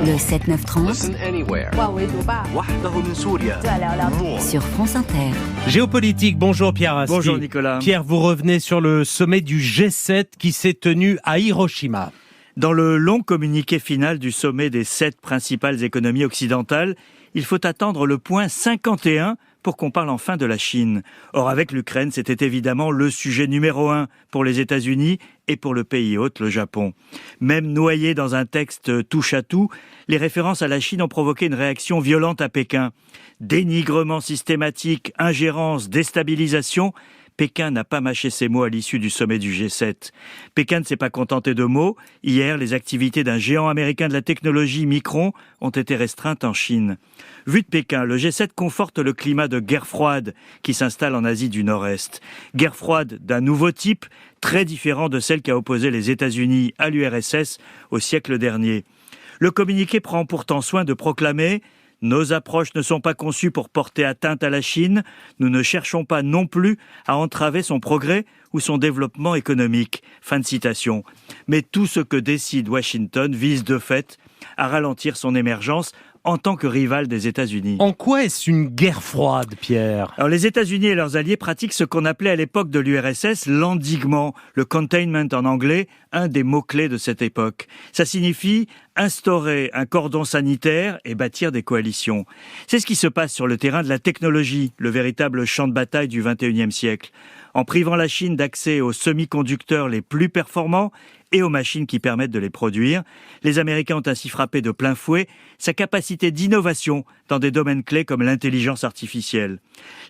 Le 7-9-30 Listen anywhere. sur France Inter. Géopolitique, bonjour Pierre Aski. Bonjour Nicolas. Pierre, vous revenez sur le sommet du G7 qui s'est tenu à Hiroshima. Dans le long communiqué final du sommet des 7 principales économies occidentales, il faut attendre le point 51 pour qu'on parle enfin de la Chine. Or, avec l'Ukraine, c'était évidemment le sujet numéro 1 pour les États-Unis et pour le pays hôte, le Japon. Même noyé dans un texte touche-à-tout, les références à la Chine ont provoqué une réaction violente à Pékin. Dénigrement systématique, ingérence, déstabilisation. Pékin n'a pas mâché ses mots à l'issue du sommet du G7. Pékin ne s'est pas contenté de mots. Hier, les activités d'un géant américain de la technologie, Micron, ont été restreintes en Chine. Vu de Pékin, le G7 conforte le climat de guerre froide qui s'installe en Asie du Nord-Est. Guerre froide d'un nouveau type, très différent de celle qui a opposé les États-Unis à l'URSS au siècle dernier. Le communiqué prend pourtant soin de proclamer: nos approches ne sont pas conçues pour porter atteinte à la Chine. Nous ne cherchons pas non plus à entraver son progrès ou son développement économique. Fin de citation. Mais tout ce que décide Washington vise de fait à ralentir son émergence en tant que rival des États-Unis. En quoi est-ce une guerre froide, Pierre ? Alors, les États-Unis et leurs alliés pratiquent ce qu'on appelait à l'époque de l'URSS l'endiguement, le containment en anglais, un des mots-clés de cette époque. Ça signifie instaurer un cordon sanitaire et bâtir des coalitions. C'est ce qui se passe sur le terrain de la technologie, le véritable champ de bataille du XXIe siècle. En privant la Chine d'accès aux semi-conducteurs les plus performants et aux machines qui permettent de les produire, les Américains ont ainsi frappé de plein fouet sa capacité d'innovation dans des domaines clés comme l'intelligence artificielle.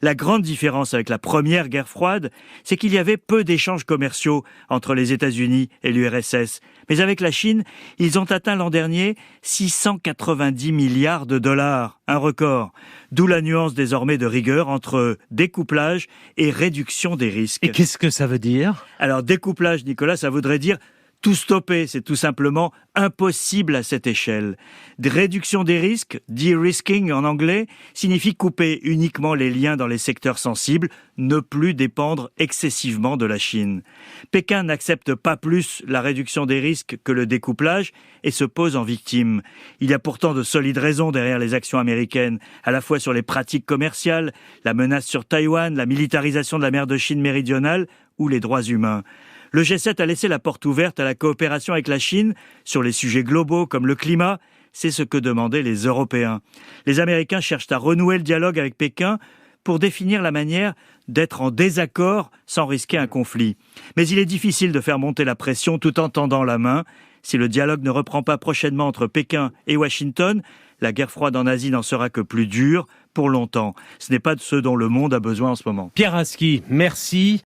La grande différence avec la première guerre froide, c'est qu'il y avait peu d'échanges commerciaux entre les États-Unis et l'URSS. Mais avec la Chine, ils ont atteint l'an dernier 690 milliards de dollars, un record. D'où la nuance désormais de rigueur entre découplage et réduction des risques. Et qu'est-ce que ça veut dire ? Alors, découplage, Nicolas, ça voudrait dire tout stopper, c'est tout simplement impossible à cette échelle. Réduction des risques, de-risking en anglais, signifie couper uniquement les liens dans les secteurs sensibles, ne plus dépendre excessivement de la Chine. Pékin n'accepte pas plus la réduction des risques que le découplage et se pose en victime. Il y a pourtant de solides raisons derrière les actions américaines, à la fois sur les pratiques commerciales, la menace sur Taïwan, la militarisation de la mer de Chine méridionale ou les droits humains. Le G7 a laissé la porte ouverte à la coopération avec la Chine sur les sujets globaux comme le climat. C'est ce que demandaient les Européens. Les Américains cherchent à renouer le dialogue avec Pékin pour définir la manière d'être en désaccord sans risquer un conflit. Mais il est difficile de faire monter la pression tout en tendant la main. Si le dialogue ne reprend pas prochainement entre Pékin et Washington, la guerre froide en Asie n'en sera que plus dure pour longtemps. Ce n'est pas de ce dont le monde a besoin en ce moment. Pierre Aski, merci.